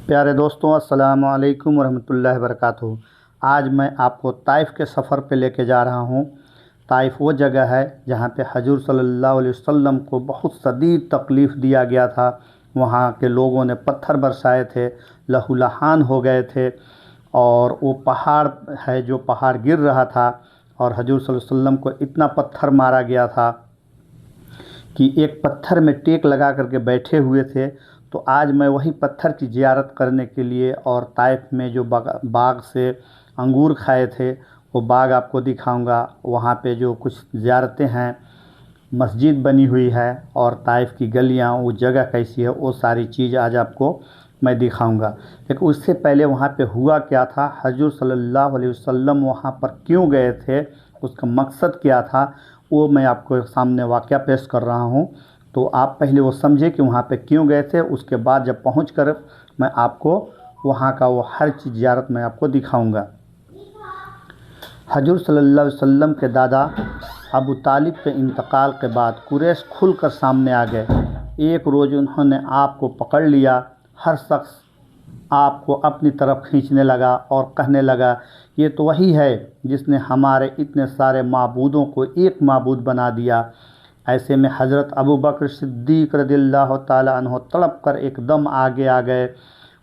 प्यारे दोस्तों, अस्सलाम वालेकुम वरहमतुल्लाहि वबरकातुहू। आज मैं आपको ताइफ़ के सफ़र पे लेके जा रहा हूँ। ताइफ़ वो जगह है जहाँ पे हजूर सल्लल्लाहु अलैहि वसल्लम को बहुत शदीद तकलीफ़ दिया गया था। वहाँ के लोगों ने पत्थर बरसाए थे, लहूलुहान हो गए थे। और वो पहाड़ है जो पहाड़ गिर रहा था, और हजूर सल्लल्लाहु अलैहि वसल्लम को इतना पत्थर मारा गया था कि एक पत्थर में टेक लगा करके बैठे हुए थे। तो आज मैं वही पत्थर की ज़ियारत करने के लिए और ताइफ़ में जो बाग से अंगूर खाए थे वो बाग आपको दिखाऊंगा। वहाँ पे जो कुछ ज़ियारतें हैं, मस्जिद बनी हुई है और ताइफ़ की गलियाँ, वो जगह कैसी है, वो सारी चीज़ आज आपको मैं दिखाऊंगा। लेकिन उससे पहले वहाँ पे हुआ क्या था, हजूर सल्लल्लाहु अलैहि वसल्लम वहाँ पर क्यों गए थे, उसका मकसद क्या था, वो मैं आपको सामने वाक़या पेश कर रहा हूँ। तो आप पहले वो समझे कि वहाँ पे क्यों गए थे, उसके बाद जब पहुँच कर मैं आपको वहाँ का वो हर चीज़ ज़ियारत मैं आपको दिखाऊंगा। हजूर सल्लल्लाहु अलैहि वसल्लम के दादा अबू तालिब के इंतकाल के बाद कुरैश खुलकर सामने आ गए। एक रोज़ उन्होंने आपको पकड़ लिया। हर शख्स आपको अपनी तरफ खींचने लगा और कहने लगा, ये तो वही है जिसने हमारे इतने सारे माबूदों को एक माबूद बना दिया। ऐसे में हज़रत अबू बकर सिद्दीक़ रज़ियल्लाहु ताला अन्हु तड़प कर एकदम आगे आ गए,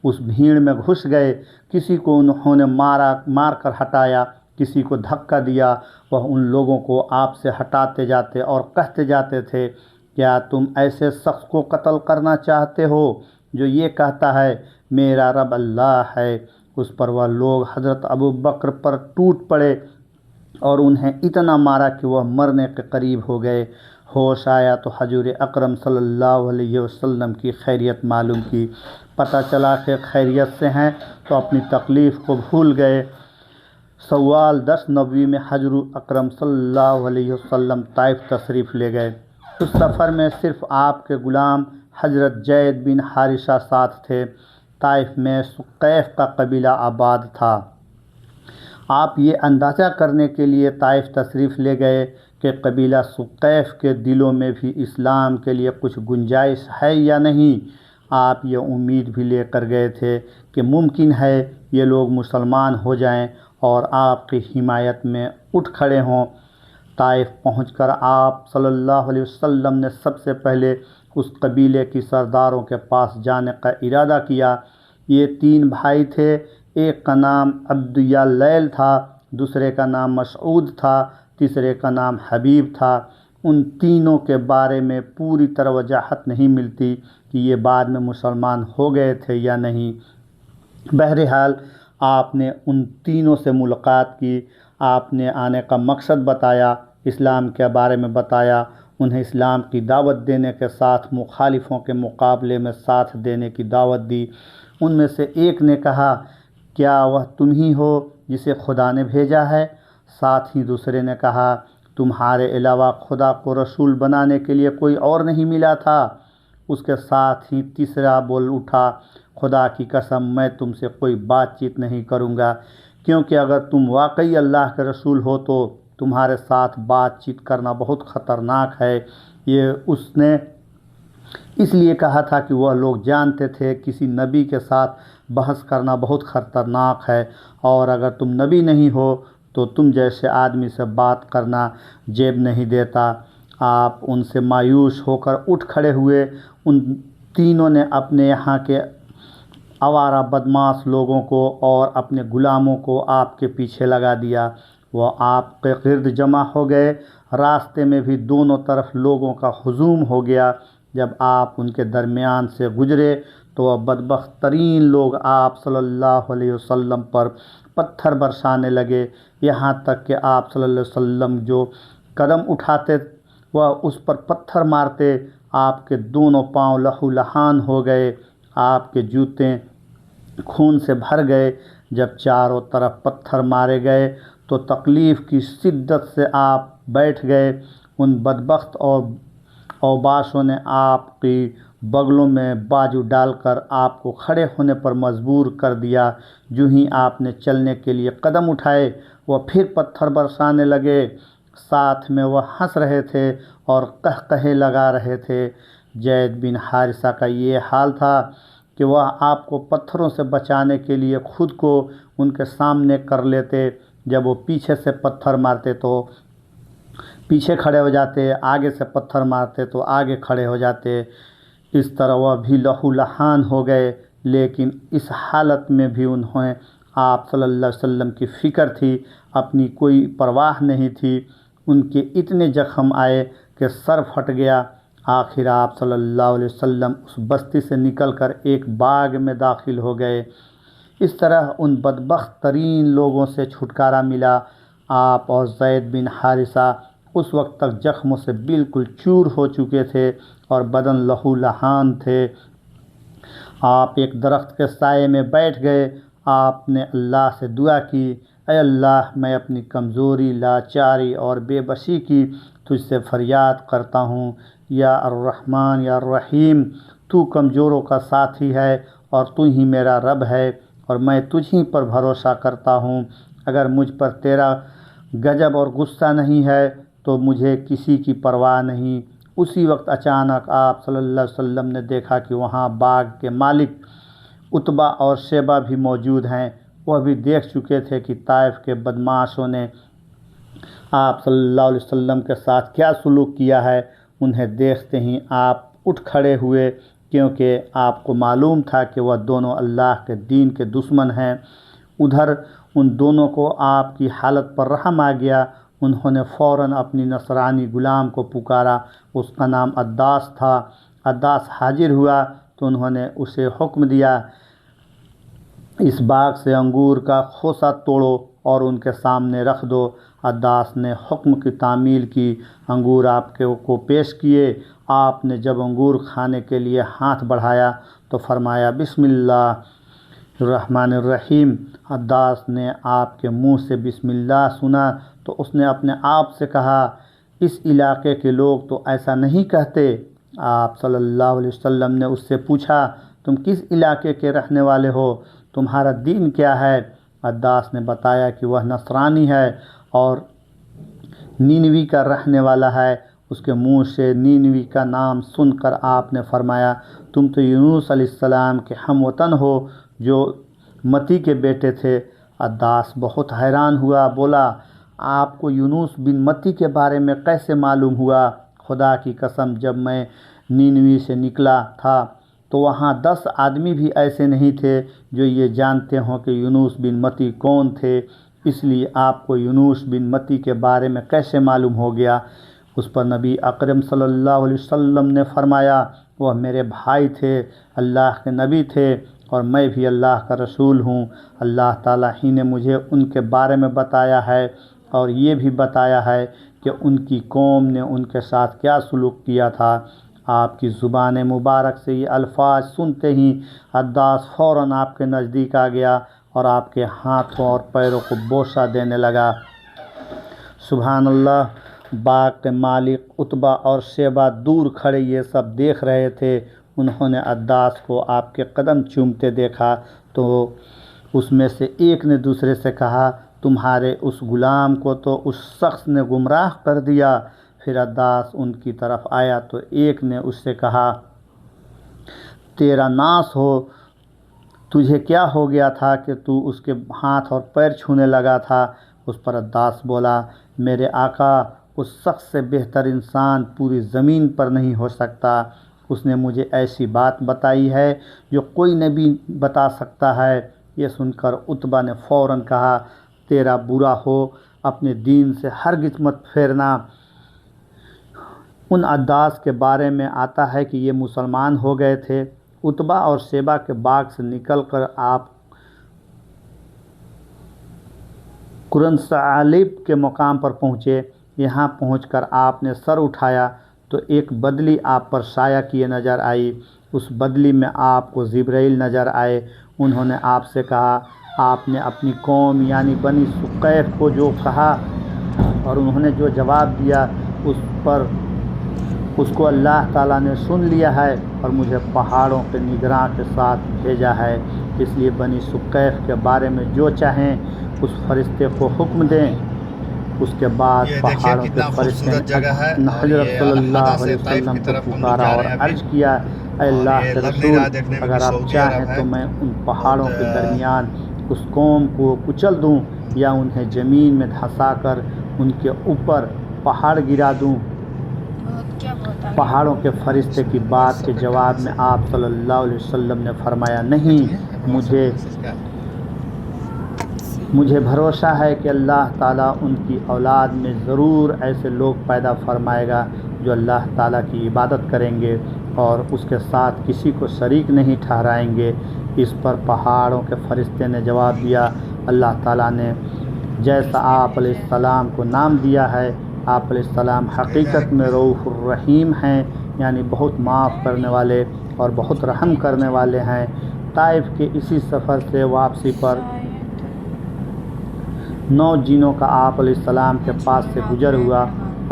उस भीड़ में घुस गए। किसी को उन्होंने मार कर हटाया, किसी को धक्का दिया। वह उन लोगों को आपसे हटाते जाते और कहते जाते थे, क्या तुम ऐसे शख्स को कत्ल करना चाहते हो जो ये कहता है मेरा रब अल्लाह है। उस पर वह लोग हज़रत अबू बकर पर टूट पड़े और उन्हें इतना मारा कि वह मरने के करीब हो गए। होश आया तो हजूर अकरम सल्लल्लाहु अलैहि वसल्लम की खैरियत मालूम की। पता चला कि खैरियत से हैं, तो अपनी तकलीफ़ को भूल गए। सव्वाल 10 नबवी में हजूर अकरम सल्लल्लाहु अलैहि वसल्लम ताइफ़ तशरीफ़ ले गए। उस सफ़र में सिर्फ़ आपके ग़ुलाम हज़रत जैद बिन हारिसा साथ थे। ताइफ़ में सुक़ैफ़ का कबीला आबाद था। आप ये अंदाज़ा करने के लिए ताइफ़ तशरीफ़ ले गए कि कबीला सुक़ैफ़ के दिलों में भी इस्लाम के लिए कुछ गुंजाइश है या नहीं। आप ये उम्मीद भी लेकर गए थे कि मुमकिन है ये लोग मुसलमान हो जाएं और आपकी हिमायत में उठ खड़े हों। ताइफ़ पहुंचकर आप सल्लल्लाहु अलैहि वसल्लम ने सबसे पहले उस कबीले की सरदारों के पास जाने का इरादा किया। ये 3 भाई थे। एक का नाम अब्दुया लैल था, दूसरे का नाम मसऊद था, तीसरे का नाम हबीब था। उन तीनों के बारे में पूरी तरह वजाहत नहीं मिलती कि ये बाद में मुसलमान हो गए थे या नहीं। बहरहाल आपने उन तीनों से मुलाकात की, आपने आने का मकसद बताया, इस्लाम के बारे में बताया, उन्हें इस्लाम की दावत देने के साथ मुखालिफों के मुकाबले में साथ देने की दावत दी। उनमें से एक ने कहा, क्या वह तुम ही हो जिसे खुदा ने भेजा है? साथ ही दूसरे ने कहा, तुम्हारे अलावा खुदा को रसूल बनाने के लिए कोई और नहीं मिला था? उसके साथ ही तीसरा बोल उठा, खुदा की कसम मैं तुमसे कोई बातचीत नहीं करूँगा, क्योंकि अगर तुम वाकई अल्लाह के रसूल हो तो तुम्हारे साथ बातचीत करना बहुत ख़तरनाक है। ये उसने इसलिए कहा था कि वह लोग जानते थे किसी नबी के साथ बहस करना बहुत ख़तरनाक है, और अगर तुम नबी नहीं हो तो तुम जैसे आदमी से बात करना जेब नहीं देता। आप उनसे मायूस होकर उठ खड़े हुए। उन तीनों ने अपने यहाँ के आवारा बदमाश लोगों को और अपने ग़ुलामों को आपके पीछे लगा दिया। वह आपके गिर्द जमा हो गए। रास्ते में भी दोनों तरफ लोगों का हुजूम हो गया। जब आप उनके दरमियान से गुजरे तो वह बदबख्त तरीन लोग आप सल्लल्लाहु अलैहि वसल्लम पर पत्थर बरसाने लगे। यहाँ तक कि आप सल्लल्लाहु अलैहि वसल्लम जो कदम उठाते वह उस पर पत्थर मारते। आपके दोनों पांव लहूलुहान हो गए, आपके जूते खून से भर गए। जब चारों तरफ पत्थर मारे गए तो तकलीफ़ की शिद्दत से आप बैठ गए। उन बदबख्त और औबाशों ने आपकी बगलों में बाजू डालकर आपको खड़े होने पर मजबूर कर दिया। यूं ही आपने चलने के लिए कदम उठाए, वह फिर पत्थर बरसाने लगे। साथ में वह हंस रहे थे और कहकहे लगा रहे थे। जैद बिन हारिसा का ये हाल था कि वह आपको पत्थरों से बचाने के लिए खुद को उनके सामने कर लेते। जब वो पीछे से पत्थर मारते तो पीछे खड़े हो जाते, आगे से पत्थर मारते तो आगे खड़े हो जाते। इस तरह वह भी लहूलुहान हो गए, लेकिन इस हालत में भी उन्हें आप सल्लल्लाहु अलैहि वसल्लम की फ़िक्र थी, अपनी कोई परवाह नहीं थी। उनके इतने ज़ख्म आए कि सर फट गया। आखिर आप सल्लल्लाहु अलैहि वसल्लम उस बस्ती से निकलकर एक बाग में दाखिल हो गए। इस तरह उन बदबख्त तरीन लोगों से छुटकारा मिला। आप और ज़ैद बिन हारिसा उस वक्त तक ज़ख्मों से बिल्कुल चूर हो चुके थे और बदन लहूलुहान थे। आप एक दरख्त के साए में बैठ गए। आपने अल्लाह से दुआ की, ऐ अल्लाह, मैं अपनी कमज़ोरी, लाचारी और बेबसी की तुझसे फ़रियाद करता हूँ। या अर्रहमान या रहीम, तू कमज़ोरों का साथी है और तू ही मेरा रब है और मैं तुझ ही पर भरोसा करता हूँ। अगर मुझ पर तेरा गज़ब और गुस्सा नहीं है तो मुझे किसी की परवाह नहीं। उसी वक्त अचानक आप सल्लल्लाहु अलैहि वसल्लम ने देखा कि वहाँ बाग के मालिक उतबा और शेबा भी मौजूद हैं। वह भी देख चुके थे कि ताइफ के बदमाशों ने आप सल्लल्लाहु अलैहि वसल्लम के साथ क्या सलूक किया है। उन्हें देखते ही आप उठ खड़े हुए, क्योंकि आपको मालूम था कि वह दोनों अल्लाह के दीन के दुश्मन हैं। उधर उन दोनों को आपकी हालत पर रहम आ गया। उन्होंने फ़ौरन अपनी नसरानी गुलाम को पुकारा। उसका नाम अद्दास था। अद्दास हाजिर हुआ तो उन्होंने उसे हुक्म दिया, इस बाग से अंगूर का खोसा तोड़ो और उनके सामने रख दो। अद्दास ने हुक्म की तामील की, अंगूर आपके को पेश किए। आपने जब अंगूर खाने के लिए हाथ बढ़ाया तो फरमाया, बिस्मिल्लाह रहमान रहीम। अद्दास ने आपके मुंह से बिस्मिल्लाह सुना तो उसने अपने आप से कहा, इस इलाके के लोग तो ऐसा नहीं कहते। आप सल्लल्लाहु अलैहि वसल्लम ने उससे पूछा, तुम किस इलाके के रहने वाले हो, तुम्हारा दीन क्या है? अद्दास ने बताया कि वह नसरानी है और नीनवी का रहने वाला है। उसके मुंह से नीनवी का नाम सुनकर आपने फरमाया, तुम तो यूनुस अलैहिस्सलाम के हमवतन हो जो मती के बेटे थे। अद्दास बहुत हैरान हुआ, बोला, आपको यूनुस बिन मती के बारे में कैसे मालूम हुआ? खुदा की कसम, जब मैं नीनवी से निकला था तो वहाँ 10 आदमी भी ऐसे नहीं थे जो ये जानते हों कि यूनुस बिन मती कौन थे। इसलिए आपको यूनुस बिन मती के बारे में कैसे मालूम हो गया? उस पर नबी अकरम सल्लल्लाहु अलैहि वसल्लम ने फरमाया, वह मेरे भाई थे, अल्लाह के नबी थे और मैं भी अल्लाह का रसूल हूँ। अल्लाह ताला ही ने मुझे उनके बारे में बताया है और ये भी बताया है कि उनकी कौम ने उनके साथ क्या सलूक किया था। आपकी ज़ुबान मुबारक से ये अल्फाज सुनते ही अद्दास फ़ौरन आपके नज़दीक आ गया और आपके हाथों और पैरों को बोसा देने लगा। सुभान अल्लाह। बाग के मालिक उतबा और शेबा दूर खड़े ये सब देख रहे थे। उन्होंने अद्दास को आपके कदम चूमते देखा तो उसमें से एक ने दूसरे से कहा, तुम्हारे उस गुलाम को तो उस शख्स ने गुमराह कर दिया। फिर अद्दास उनकी तरफ आया तो एक ने उससे कहा, तेरा नाश हो, तुझे क्या हो गया था कि तू उसके हाथ और पैर छूने लगा था? उस पर अद्दास बोला, मेरे आका, उस शख्स से बेहतर इंसान पूरी ज़मीन पर नहीं हो सकता। उसने मुझे ऐसी बात बताई है जो कोई नबी बता सकता है। ये सुनकर उतबा ने फ़ौरन कहा, तेरा बुरा हो, अपने दीन से हरगिज़ मत फेरना। उन अद्दास के बारे में आता है कि ये मुसलमान हो गए थे। उतबा और शेबा के बाग से निकलकर आप कुरनसालिब के मुकाम पर पहुँचे। यहाँ पहुंचकर आपने सर उठाया तो एक बदली आप पर साया किए नज़र आई। उस बदली में आपको जिब्राइल नज़र आए। उन्होंने आपसे कहा, आपने अपनी कौम यानी बनी सुकैफ को जो कहा और उन्होंने जो जवाब दिया उसको अल्लाह ताला ने सुन लिया है और मुझे पहाड़ों के निगरां के साथ भेजा है। इसलिए बनी सुकैफ के बारे में जो चाहें उस फरिश्ते को हुक्म दें। उसके बाद पहाड़ों के फरिश्ते ने हज़रत सल्लल्लाहु अलैहि वसल्लम को पुकारा और अर्ज़ किया, अल्लाह के रसूल, अगर आप चाहें तो मैं उन पहाड़ों के दरमियान उस कौम को कुचल दूं या उन्हें ज़मीन में धंसाकर उनके ऊपर पहाड़ गिरा दूं। पहाड़ों के फरिश्ते की बात के जवाब में आप सल्लल्लाहु अलैहि वसल्लम ने फरमाया, नहीं, मुझे भरोसा है कि अल्लाह ताला उनकी औलाद में ज़रूर ऐसे लोग पैदा फरमाएगा जो अल्लाह ताला की इबादत करेंगे और उसके साथ किसी को शरीक नहीं ठहराएंगे। इस पर पहाड़ों के फरिश्ते ने जवाब दिया, अल्लाह ताला ने जैसा आप अलैहिस्सलाम को नाम दिया है, आप अलैहिस्सलाम हकीकत में रऊफ़ुर रहीम हैं, यानी बहुत माफ़ करने वाले और बहुत रहम करने वाले हैं। ताइफ के इसी सफ़र से वापसी पर 9 जिनों का आप अलैहिस्सलाम के पास से गुज़र हुआ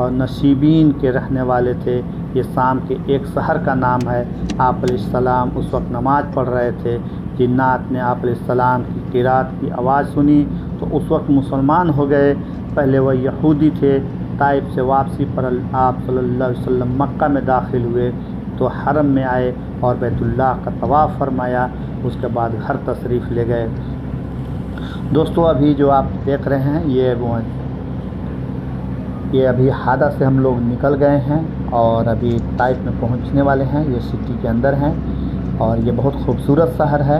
और नसीबीन के रहने वाले थे। ये शाम के एक शहर का नाम है। आप अलैहिस्सलाम उस वक्त नमाज़ पढ़ रहे थे। जिन्नात ने आप अलैहिस्सलाम की क़िरात की आवाज़ सुनी तो उस वक्त मुसलमान हो गए। पहले वह यहूदी थे। ताइफ से वापसी पर आप सल्लल्लाहु अलैहि वसल्लम मक्का में दाखिल हुए तो हरम में आए और बैतुल्लाह का तवाफ़ फरमाया। उसके बाद घर तशरीफ़ ले गए। दोस्तों, अभी जो आप देख रहे हैं ये अभी हादा से हम लोग निकल गए हैं और अभी ताइफ में पहुंचने वाले हैं। ये सिटी के अंदर हैं और ये बहुत खूबसूरत शहर है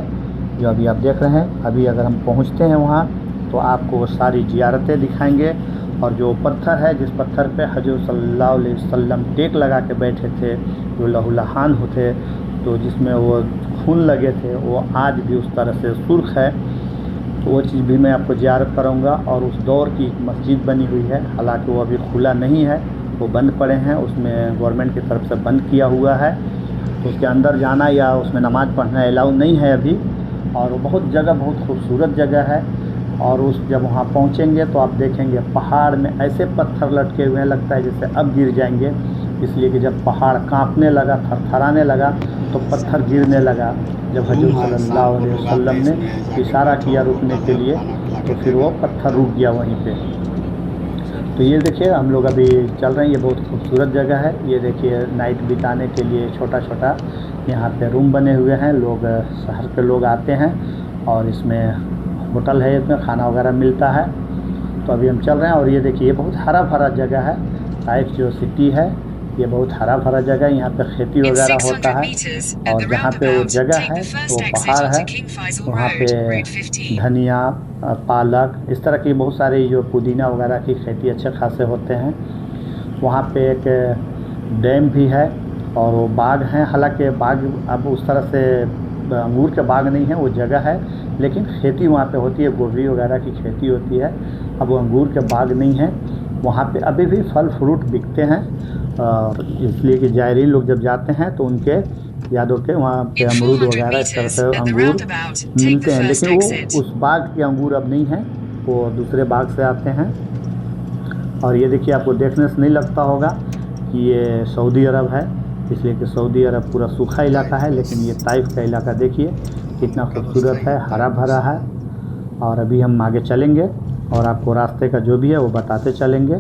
जो अभी आप देख रहे हैं। अभी अगर हम पहुंचते हैं वहाँ तो आपको वो सारी ज़ियारतें दिखाएंगे और जो पत्थर है, जिस पत्थर पे हजूर सल्लल्लाहु अलैहि वसल्लम टेक लगा के बैठे थे, जो लहूलहान होते, तो जिसमें वो खून लगे थे, वो आज भी उस तरह से सुर्ख है। तो वो चीज़ भी मैं आपको ज़ियारत कराऊंगा। और उस दौर की एक मस्जिद बनी हुई है, हालांकि वो अभी खुला नहीं है, वो बंद पड़े हैं, उसमें गवर्नमेंट की तरफ से बंद किया हुआ है। तो उसके अंदर जाना या उसमें नमाज़ पढ़ना अलाउ नहीं है अभी। और वो बहुत खूबसूरत जगह है। और जब वहाँ पहुँचेंगे तो आप देखेंगे पहाड़ में ऐसे पत्थर लटके हुए हैं, लगता है जैसे अब गिर जाएंगे, इसलिए कि जब पहाड़ कांपने लगा, थरथराने लगा तो पत्थर गिरने लगा। जब हजूर सल्लल्लाहु अलैहि वसल्लम ने इशारा किया रुकने के लिए तो फिर वो पत्थर रुक गया वहीं पे। तो ये देखिए हम लोग अभी चल रहे हैं। ये बहुत खूबसूरत जगह है। ये देखिए नाइट बिताने के लिए छोटा छोटा यहाँ पे रूम बने हुए हैं। लोग शहर के लोग आते हैं और इसमें होटल है, इसमें खाना वगैरह मिलता है। तो अभी हम चल रहे हैं और ये देखिए ये बहुत हरा भरा जगह है। ताइफ जो सिटी है ये बहुत हरा भरा जगह है। यहाँ पे खेती वगैरह होता है और जहाँ पे वो जगह है वो पहाड़ है, वहाँ पे धनिया, पालक, इस तरह की बहुत सारी जो पुदीना वगैरह की खेती अच्छे खासे होते हैं। वहाँ पे एक डैम भी है और वो बाग हैं। हालांकि बाग अब उस तरह से अंगूर के बाग नहीं है, वो जगह है, लेकिन खेती वहाँ पे होती है, गोभी वगैरह की खेती होती है। अब वो अंगूर के बाग नहीं है। वहाँ पे अभी भी फल फ्रूट बिकते हैं, इसलिए कि ज़ायरीन लोग जब जाते हैं तो उनके यादों के वहाँ पे अमरूद वगैरह इस तरह से अंगूर मिलते हैं। लेकिन वो उस बाग के अंगूर अब नहीं हैं, वो दूसरे बाग से आते हैं। और ये देखिए आपको देखने से नहीं लगता होगा कि ये सऊदी अरब है, इसलिए कि सऊदी अरब पूरा सूखा इलाका है, लेकिन ये ताइफ का इलाका देखिए कितना खूबसूरत है, हरा भरा है। और अभी हम आगे चलेंगे और आपको रास्ते का जो भी है वो बताते चलेंगे।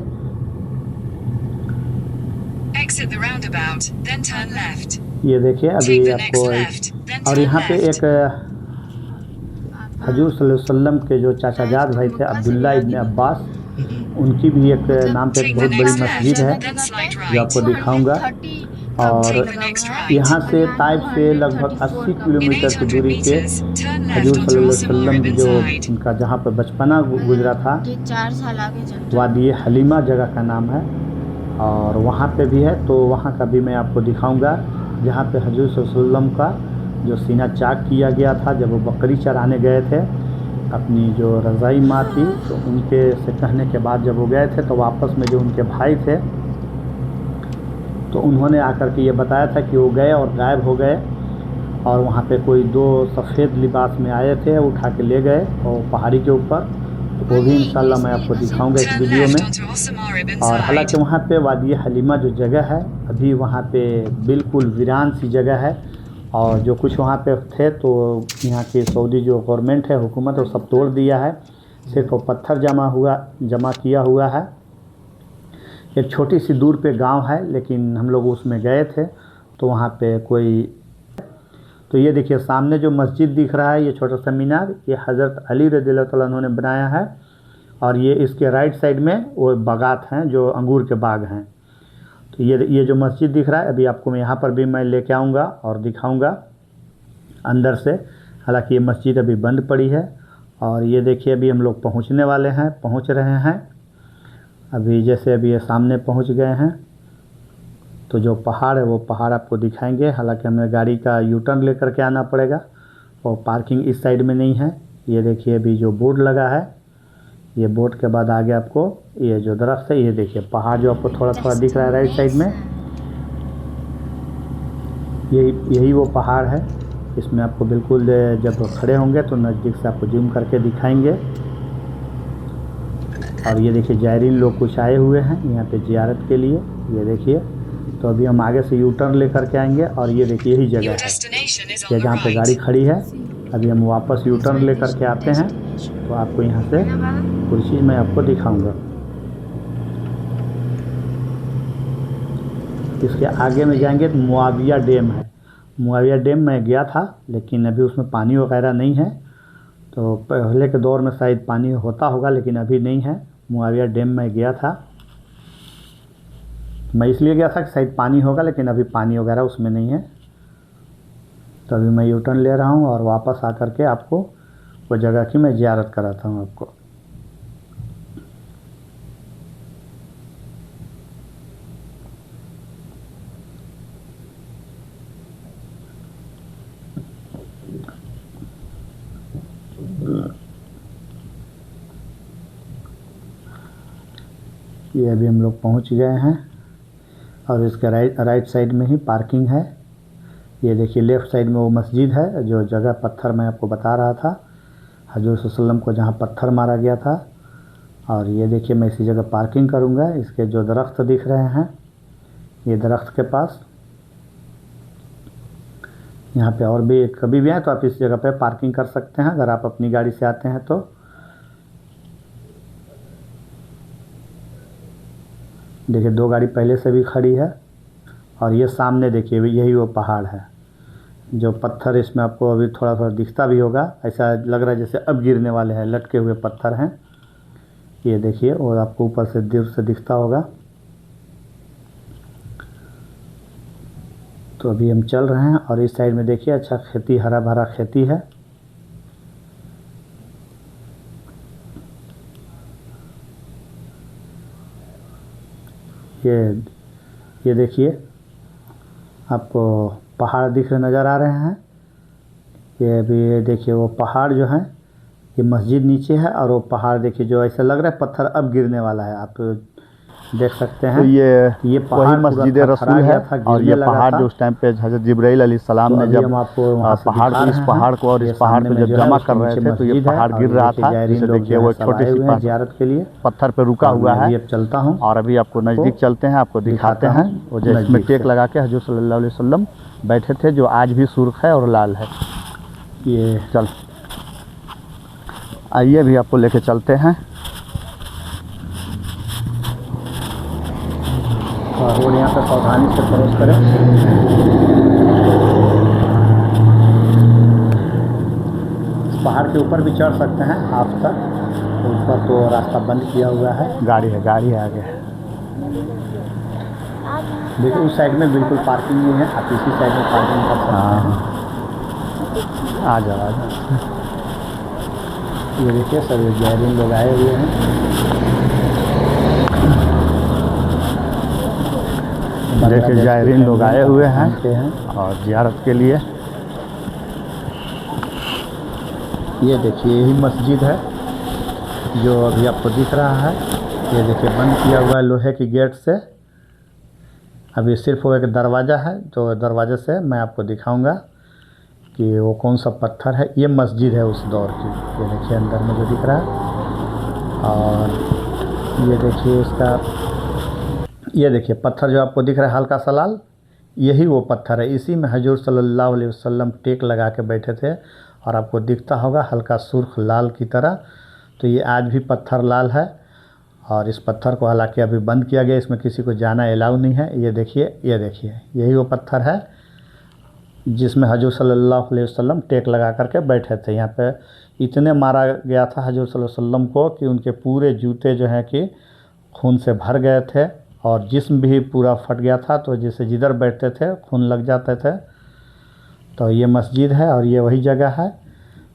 ये देखिए अभी आपको और यहाँ पे एक हजूर सल्लल्लाहु अलैहि वसल्लम के जो चाचाजाद भाई थे अब्दुल्ला इब्न अब्बास, उनकी भी एक नाम पे एक बहुत बड़ी मस्जिद है जो आपको दिखाऊंगा। और यहाँ से ताइफ से लगभग 80 किलोमीटर की दूरी पे हजूर सल्लल्लाहु अलैहि वसल्लम की जो उनका जहाँ पर बचपना गुजरा था, वादी हलीमा जगह का नाम है, और वहाँ पे भी है। तो वहाँ का भी मैं आपको दिखाऊंगा, जहाँ पे हजूर सल्लल्लाहु अलैहि वसल्लम का जो सीना चाक किया गया था जब वो बकरी चराने गए थे। अपनी जो रज़ाई माँ थी तो उनके से कहने के बाद जब वो गए थे तो वापस में जो उनके भाई थे तो उन्होंने आकर के ये बताया था कि वो गए और गायब हो गए। और वहाँ पे कोई 2 सफ़ेद लिबास में आए थे, उठा के ले गए और पहाड़ी के ऊपर। तो वो भी इंशाल्लाह मैं आपको दिखाऊंगा इस वीडियो में। और हालांकि वहाँ पे वादी हलीमा जो जगह है अभी वहाँ पे बिल्कुल वीरान सी जगह है, और जो कुछ वहाँ पे थे तो यहाँ की सऊदी जो गवर्नमेंट है, हुकूमत है, वो सब तोड़ दिया है। सिर्फ वो पत्थर जमा किया हुआ है। एक छोटी सी दूर पे गांव है, लेकिन हम लोग उसमें गए थे तो वहाँ पे कोई तो ये देखिए सामने जो मस्जिद दिख रहा है, ये छोटा सा मीनार, ये हज़रत अली रज़ियल्लाहु तआला अन्हु ने बनाया है। और ये इसके राइट साइड में वो बागात हैं जो अंगूर के बाग हैं। तो ये जो मस्जिद दिख रहा है, अभी आपको मैं यहाँ पर भी मैं लेके आऊँगा और दिखाऊँगा अंदर से। हालांकि ये मस्जिद अभी बंद पड़ी है। और ये देखिए अभी हम लोग पहुँचने वाले हैं, पहुँच रहे हैं अभी। जैसे अभी ये सामने पहुँच गए हैं, तो जो पहाड़ है वो पहाड़ आपको दिखाएंगे। हालांकि हमें गाड़ी का यू टर्न लेकर के आना पड़ेगा और पार्किंग इस साइड में नहीं है। ये देखिए अभी जो बोर्ड लगा है, ये बोर्ड के बाद आगे आपको ये जो दरख्त है, ये देखिए पहाड़ जो आपको थोड़ा थोड़ा दिख रहा है राइट साइड में, यही वो पहाड़ है। इसमें आपको बिल्कुल जब खड़े होंगे तो नज़दीक से आपको जूम करके दिखाएंगे। और ये देखिए जायरीन लोग कुछ आए हुए हैं यहाँ पे ज़ियारत के लिए, ये देखिए। तो अभी हम आगे से यू टर्न लेकर के आएंगे और ये देखिए यही जगह है, ये जहाँ पे गाड़ी खड़ी है। अभी हम वापस यू टर्न लेकर के आते हैं, तो आपको यहाँ से कुछ चीज़ मैं आपको दिखाऊंगा। इसके आगे में जाएंगे तो मुआविया डैम है। मुआविया डैम में गया था, लेकिन अभी उसमें पानी वगैरह नहीं है। तो पहले के दौर में शायद पानी होता होगा, लेकिन अभी नहीं है। मुआविया डैम में गया था, मैं इसलिए गया था कि शायद पानी होगा, लेकिन अभी पानी वगैरह उसमें नहीं है। तो अभी मैं यू टर्न ले रहा हूँ और वापस आकर के आपको वो जगह की मैं ज़ियारत कराता हूँ आपको। ये अभी हम लोग पहुँच गए हैं और इसके राइट साइड में ही पार्किंग है। ये देखिए लेफ़्ट साइड में वो मस्जिद है, जो जगह पत्थर मैं आपको बता रहा था, हजूर सल्लल्लाहु अलैहि वसल्लम को जहाँ पत्थर मारा गया था। और ये देखिए मैं इसी जगह पार्किंग करूँगा। इसके जो दरख्त दिख रहे हैं, ये दरख्त के पास यहाँ पे और भी कभी भी आए तो आप इस जगह पे पार्किंग कर सकते हैं, अगर आप अपनी गाड़ी से आते हैं तो। देखिए 2 गाड़ी पहले से भी खड़ी है। और ये सामने देखिए यही वो पहाड़ है, जो पत्थर इसमें आपको अभी थोड़ा थोड़ा दिखता भी होगा, ऐसा लग रहा है जैसे अब गिरने वाले हैं, लटके हुए पत्थर हैं। ये देखिए, और आपको ऊपर से दूर से दिखता होगा। तो अभी हम चल रहे हैं और इस साइड में देखिए अच्छा खेती, हरा भरा खेती है। ये देखिए आपको पहाड़ दिख रहे नज़र आ रहे हैं। ये अभी देखिए वो पहाड़ जो है, ये मस्जिद नीचे है और वो पहाड़ देखिए जो ऐसा लग रहा है पत्थर अब गिरने वाला है, आप देख सकते हैं। तो ये पहाड़ मस्जिद रसूल है और ये पहाड़ जो उस टाइम पे हज़रत जिब्राइल अलैहिस्सलाम ने जब पहाड़ को इस पहाड़ को और इस पहाड़ पे जब जमा कर रहे थे, तो ये पहाड़ गिर रहा था। जैसे देखिए वो छोटी सी ज़ियारत के लिए पत्थर पे रुका हुआ है। अब चलता हूँ और अभी आपको नज़दीक चलते हैं, आपको दिखाते हैं। और जिसमें टेक लगा के हजूर सल्लल्लाहु अलैहि वसल्लम बैठे थे, जो आज भी सुर्ख है और लाल है। ये चल आइए भी आपको लेके चलते हैं। और यहाँ पर सावधानी से क्रॉस करें। इस पहाड़ के ऊपर भी चढ़ सकते हैं आप तक, ऊपर तो रास्ता बंद किया हुआ है। गाड़ी है आगे। देखिए उस साइड में बिल्कुल पार्किंग नहीं है, आप इसी साइड में पार्किंग कर सकते हैं। आ जाओ। ये देखिए सभी जायरीन लोग आए हुए हैं। देखिए जायरीन लोग आए हुए हैं और ज़ियारत के लिए। ये देखिए यही मस्जिद है जो अभी आपको दिख रहा है। ये देखिए बंद किया हुआ है लोहे की गेट से। अभी सिर्फ वो एक दरवाज़ा है, तो दरवाजे से मैं आपको दिखाऊंगा कि वो कौन सा पत्थर है। ये मस्जिद है उस दौर की, ये देखिए अंदर में जो दिख रहा है। और ये देखिए इसका, ये देखिए पत्थर जो आपको दिख रहा है हल्का सा लाल, यही वो पत्थर है। इसी में हजूर सल्लल्लाहु अलैहि वसल्लम टेक लगा के बैठे थे और आपको दिखता होगा हल्का सुर्ख लाल की तरह। तो ये आज भी पत्थर लाल है और इस पत्थर को हालांकि अभी बंद किया गया, इसमें किसी को जाना अलाउ नहीं है। ये देखिए यही वो पत्थर है जिसमें हजूर सल्लल्लाहु अलैहि वसल्लम टेक लगा करके बैठे थे। यहाँ पे इतने मारा गया था हजूर सल्लल्लाहु अलैहि वसल्लम को कि उनके पूरे जूते जो हैं कि खून से भर गए थे और जिस्म भी पूरा फट गया था। तो जैसे जिधर बैठते थे खून लग जाते थे। तो ये मस्जिद है और ये वही जगह है।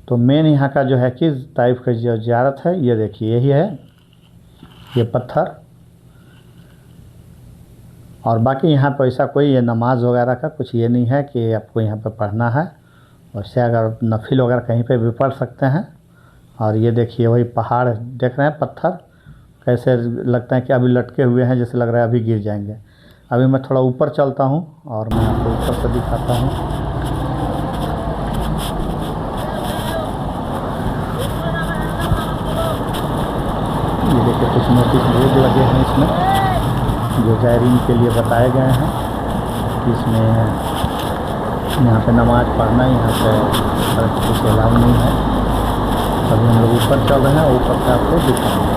तो मेन यहाँ का जो है कि ताइफ का जो ज़ियारत है, ये देखिए यही है, ये पत्थर। और बाकी यहाँ पर ऐसा कोई ये नमाज वगैरह का कुछ ये नहीं है कि आपको यहाँ पे पढ़ना है। वैसे अगर नफिल वगैरह कहीं पे भी पढ़ सकते हैं। और ये देखिए वही पहाड़ देख रहे हैं, पत्थर कैसे लगता है कि अभी लटके हुए हैं, जैसे लग रहा है अभी गिर जाएंगे। अभी मैं थोड़ा ऊपर चलता हूँ और मैं आपको ऊपर से दिखाता हूँ। ये देखिए कुछ नोटिस बोर्ड लगे हैं इसमें जो ज़ायरीन के लिए बताए गए हैं कि इसमें यहाँ पे नमाज़ पढ़ना यहाँ पे कुछ अलाउ नहीं है। अभी हम लोग ऊपर चल रहे हैं और ऊपर से आपको दिखाएंगे।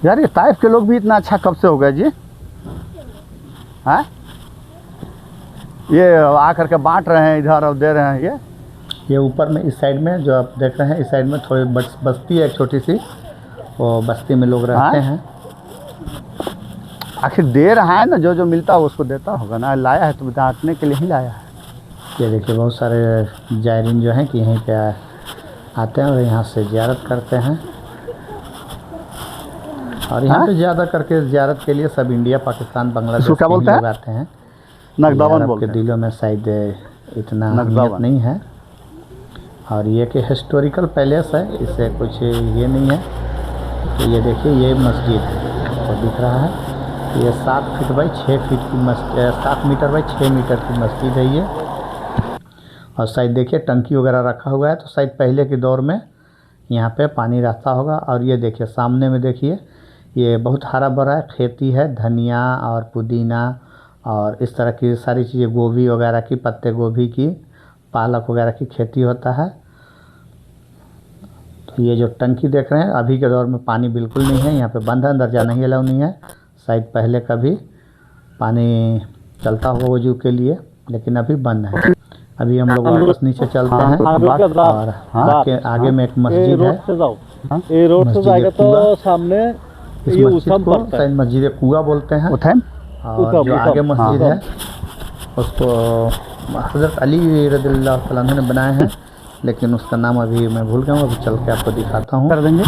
यार ये ताइफ के लोग भी इतना अच्छा कब से हो गए जी? हाँ, ये आकर के बांट रहे हैं इधर और दे रहे हैं। ये ऊपर में इस साइड में जो आप देख रहे हैं, इस साइड में थोड़ी बस्ती है एक छोटी सी, वो बस्ती में लोग रहते हैं। आखिर दे रहा है ना, जो जो मिलता है उसको देता होगा ना। लाया है तो बांटने के लिए ही लाया है। ये देखिए बहुत सारे ज़ायरीन जो हैं कि यहीं पे आते हैं और यहाँ से ज़ियारत करते हैं। और यहाँ पे ज़्यादा करके ज़ियारत के लिए सब इंडिया, पाकिस्तान, बांग्लादेश क्या बोलते हैं, आते हैं। नकदावन बोलते हैं। के दिलों में शायद इतना अहमियत नहीं है। और ये कि हिस्टोरिकल पैलेस है, इससे कुछ ये नहीं है। तो ये देखिए ये मस्जिद तो दिख रहा है, ये 7 फीट बाई 6 फीट की मस्जिद, 7 मीटर बाई 6 मीटर की मस्जिद है ये। और शायद देखिए टंकी वगैरह रखा हुआ है, तो शायद पहले के दौर में यहाँ पे पानी रहता होगा। और ये देखिए सामने में देखिए ये बहुत हरा भरा है, खेती है, धनिया और पुदीना और इस तरह की सारी चीज़ें, गोभी वगैरह की, पत्ते गोभी की, पालक वगैरह की खेती होता है। तो ये जो टंकी देख रहे हैं अभी के दौर में पानी बिल्कुल नहीं है, यहाँ पे बंद है, अंदर जाना ही अलाउ नहीं है। शायद पहले कभी पानी चलता होगा वजू के लिए, लेकिन अभी बंद है। अभी हम लोग वापस नीचे चलते हैं और आगे में एक मस्जिद है। रोड से जाएगा तो सामने इस मस्जिद को शायद मस्जिद कुआ बोलते हैं। और जो आगे मस्जिद है उसको हज़रत अली रज़ियल्लाहु तआला अन्हु ने बनाए हैं, लेकिन उसका नाम अभी मैं भूल गया हूँ। अभी चल के आपको दिखाता हूँ, कर देंगे।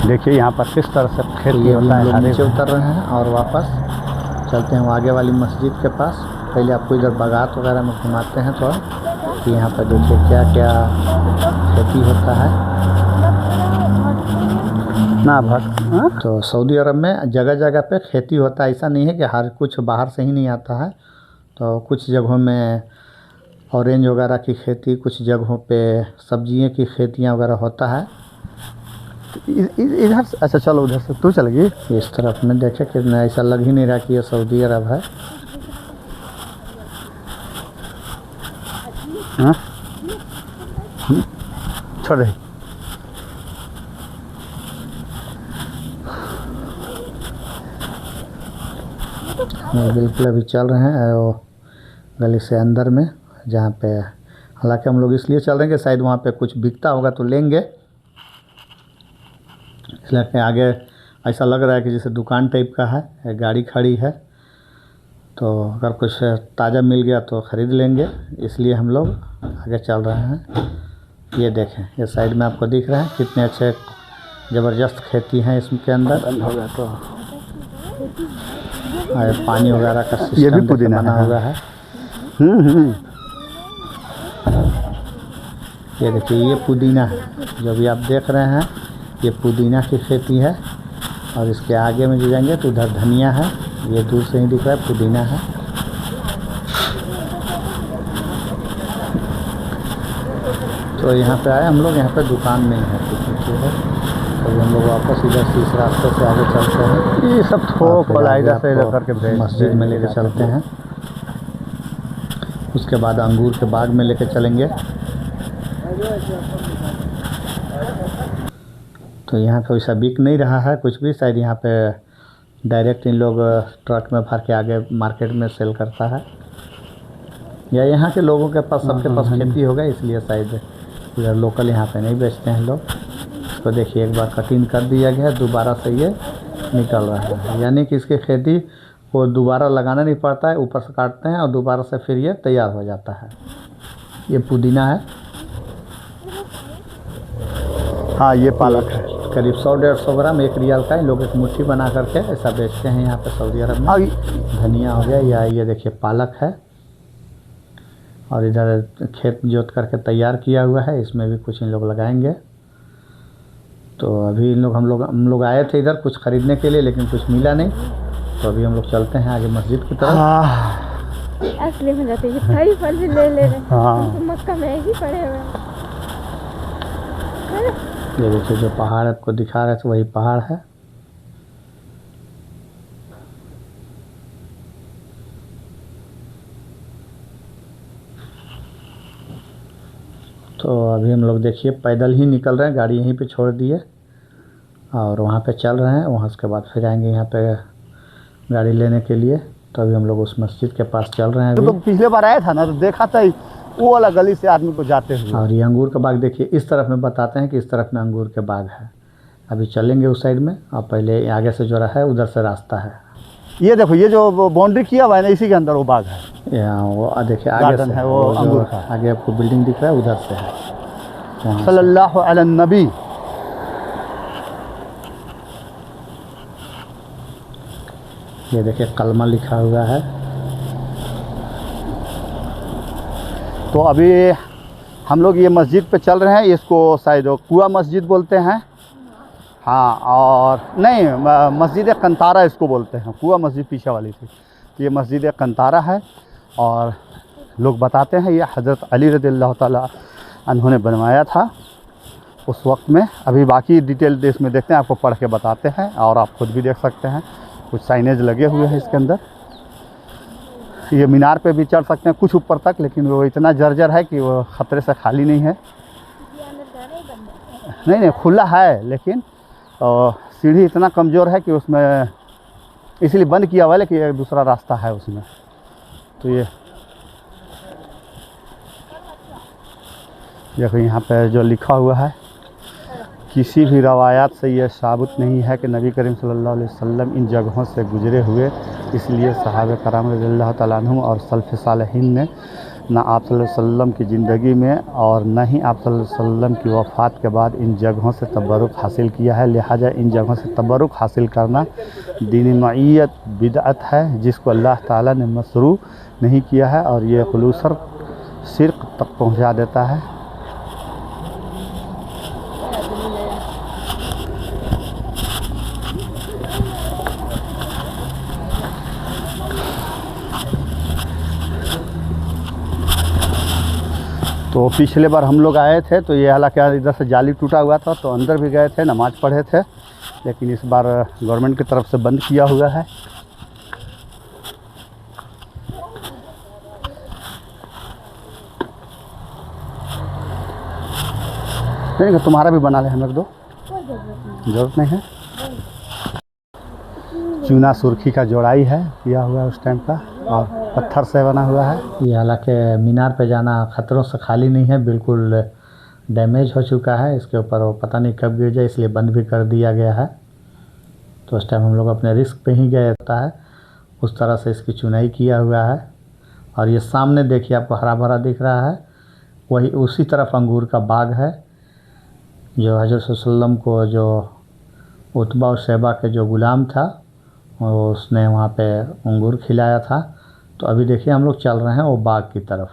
देखिए यहाँ पर किस तरह से खेती होता है। नीचे उतर रहे हैं और वापस चलते हैं आगे वाली मस्जिद के पास। पहले आपको इधर बागात वगैरह में घुमाते हैं थोड़ा कि यहाँ पर देखिए क्या क्या खेती होता है ना भट। तो सऊदी अरब में जगह जगह पे खेती होता है, ऐसा नहीं है कि हर कुछ बाहर से ही नहीं आता है। तो कुछ जगहों में ऑरेंज वगैरह की खेती, कुछ जगहों पे सब्जियों की खेतियाँ वगैरह होता है। इधर से अच्छा चलो, उधर से तू चल गई इस तरफ में देखे कि ऐसा लग ही नहीं रहा कि ये सऊदी अरब है। छोड़ दे। बिल्कुल अभी चल रहे हैं वो गली से अंदर में, जहाँ पे हालांकि हम लोग इसलिए चल रहे हैं कि शायद वहाँ पे कुछ बिकता होगा तो लेंगे, इसलिए आगे ऐसा लग रहा है कि जैसे दुकान टाइप का है, गाड़ी खड़ी है, तो अगर कुछ ताज़ा मिल गया तो ख़रीद लेंगे, इसलिए हम लोग आगे चल रहे हैं। ये देखें, ये साइड में आपको दिख रहा है कितने अच्छे ज़बरदस्त खेती हैं इसके अंदर। हो गया तो पानी वगैरह का सिस्टम ये भी पुदीना बना हुआ है। ये देखिए ये पुदीना है जो भी आप देख रहे हैं, ये पुदीना की खेती है। और इसके आगे में जो जाएंगे तो उधर धनिया है, ये दूर से ही दिख रहा है, पुदीना है। तो यहाँ पे आए हम लोग, यहाँ पे दुकान नहीं है कुछ है, तो हम लोग वापस इधर से इस रास्ते से आगे चलते हैं। ये सब थोक वाला इधर से इधर करके मस्जिद में लेके चलते हैं। उसके बाद अंगूर के बाग में लेके चलेंगे। तो यहाँ पे वैसा बिक नहीं रहा है कुछ भी, शायद यहाँ पे डायरेक्ट इन लोग ट्रक में भर के आगे मार्केट में सेल करता है, या यहाँ के लोगों के पास सबके पास खेती होगा इसलिए शायद इधर लोकल यहाँ पे नहीं बेचते हैं लोग। इसको देखिए एक बार कटिंग कर दिया गया, दोबारा से ये निकल रहा है, यानी कि इसकी खेती को दोबारा लगाना नहीं पड़ता है, ऊपर से काटते हैं और दोबारा से फिर ये तैयार हो जाता है। ये पुदीना है, हाँ ये पालक है, करीब 100-150 ग्राम 1 रियाल का इन लोग एक मुट्ठी बना करके ऐसा बेचते हैं यहाँ पे सऊदी अरब में। धनिया हो गया, या ये देखिए पालक है, और इधर खेत जोत करके तैयार किया हुआ है, इसमें भी कुछ इन लोग लगाएंगे। तो अभी हम लोग आए थे इधर कुछ ख़रीदने के लिए, लेकिन कुछ मिला नहीं, तो अभी हम लोग चलते हैं आगे मस्जिद की तरफ। असली में जाते हैं सारी फल भी ले रहे हैं। हाँ मक्का में ही पड़े हुए हैं। ये देखिए जो पहाड़ आपको दिखा रहे थे वही पहाड़ है। तो अभी हम लोग देखिए पैदल ही निकल रहे हैं, गाड़ी यहीं पे छोड़ दिए और वहाँ पे चल रहे हैं, वहाँ उसके बाद फिर आएंगे यहाँ पे गाड़ी लेने के लिए। तो अभी हम लोग उस मस्जिद के पास चल रहे हैं। तो पिछले बार आया था ना, तो देखा था वो वाला गली से आदमी को जाते हुए। और ये अंगूर का बाग देखिए, इस तरफ में बताते हैं कि इस तरफ में अंगूर के बाग है। अभी चलेंगे उस साइड में, और पहले आगे से जो रहा है उधर से रास्ता है। ये देखो ये जो बाउंड्री किया हुआ है ना, इसी के अंदर वो बाग है। यहाँ वो देखिए आगे गार्डन से है वो अंगूर का। आगे आपको बिल्डिंग दिख रहा है, उधर से है। सल्लल्लाहु अलैहि नबी। ये देखिए कलमा लिखा हुआ है। तो अभी हम लोग ये मस्जिद पे चल रहे हैं, इसको शायद कुआ मस्जिद बोलते हैं। हाँ, और नहीं मस्जिद कंतारा इसको बोलते हैं, कुआ मस्जिद पीछे वाली थी। ये मस्जिद कंतारा है, और लोग बताते हैं ये हज़रत अली रज़ियल्लाहु ताला अन्हु ने बनवाया था उस वक्त में। अभी बाकी डिटेल इसमें देखते हैं, आपको पढ़ के बताते हैं, और आप खुद भी देख सकते हैं कुछ साइनेज लगे हुए हैं इसके अंदर। ये मीनार पे भी चढ़ सकते हैं कुछ ऊपर तक, लेकिन वो इतना जर्जर है कि वो ख़तरे से खाली नहीं है। नहीं खुला है, लेकिन सीढ़ी इतना कमज़ोर है कि उसमें इसलिए बंद किया हुआ है, लेकिन एक दूसरा रास्ता है उसमें। तो ये देखो यहाँ पे जो लिखा हुआ है, किसी भी रवायात से यह साबित नहीं है कि नबी करीम सल्लल्लाहु अलैहि वसल्लम इन जगहों से गुजरे हुए, इसलिए सहाबा कराम रज़ियल्लाहु तआला अन्हुम और सल्फ़ सालिहीन ने न आप सल्लल्लाहु अलैहि वसल्लम की ज़िंदगी में और न ही आप सल्लल्लाहु अलैहि वसल्लम की वफ़ात के बाद इन जगहों से तबरुक हासिल किया है। लिहाजा इन जगहों से तबरुक हासिल करना दीनी मईयत बिदअत है, जिसको अल्लाह ताला ने मशरू नहीं किया है, और ये खुलूसन शिर्क तक पहुँचा देता है। तो पिछले बार हम लोग आए थे, तो ये हालांकि इधर से जाली टूटा हुआ था, तो अंदर भी गए थे, नमाज़ पढ़े थे, लेकिन इस बार गवर्नमेंट की तरफ से बंद किया हुआ है। नहीं, तुम्हारा भी बना ले, हम लोग दो, जरूरत नहीं है। चूना सुर्खी का जोड़ाई है किया हुआ है उस टाइम का, और पत्थर से बना हुआ है। ये हालांकि मीनार पे जाना ख़तरों से खाली नहीं है, बिल्कुल डैमेज हो चुका है। इसके ऊपर वो पता नहीं कब गिर जाए, इसलिए बंद भी कर दिया गया है। तो उस टाइम हम लोग अपने रिस्क पे ही गए होता है। उस तरह से इसकी चुनाई किया हुआ है। और ये सामने देखिए आपको हरा भरा दिख रहा है, वही उसी तरफ अंगूर का बाग है, जो हज़रत सल्लल्लाहु को जो उतबा और शैबा के जो ग़ुलाम था, उसने वहाँ पे अंगूर खिलाया था। तो अभी देखिए हम लोग चल रहे हैं वो बाग की तरफ,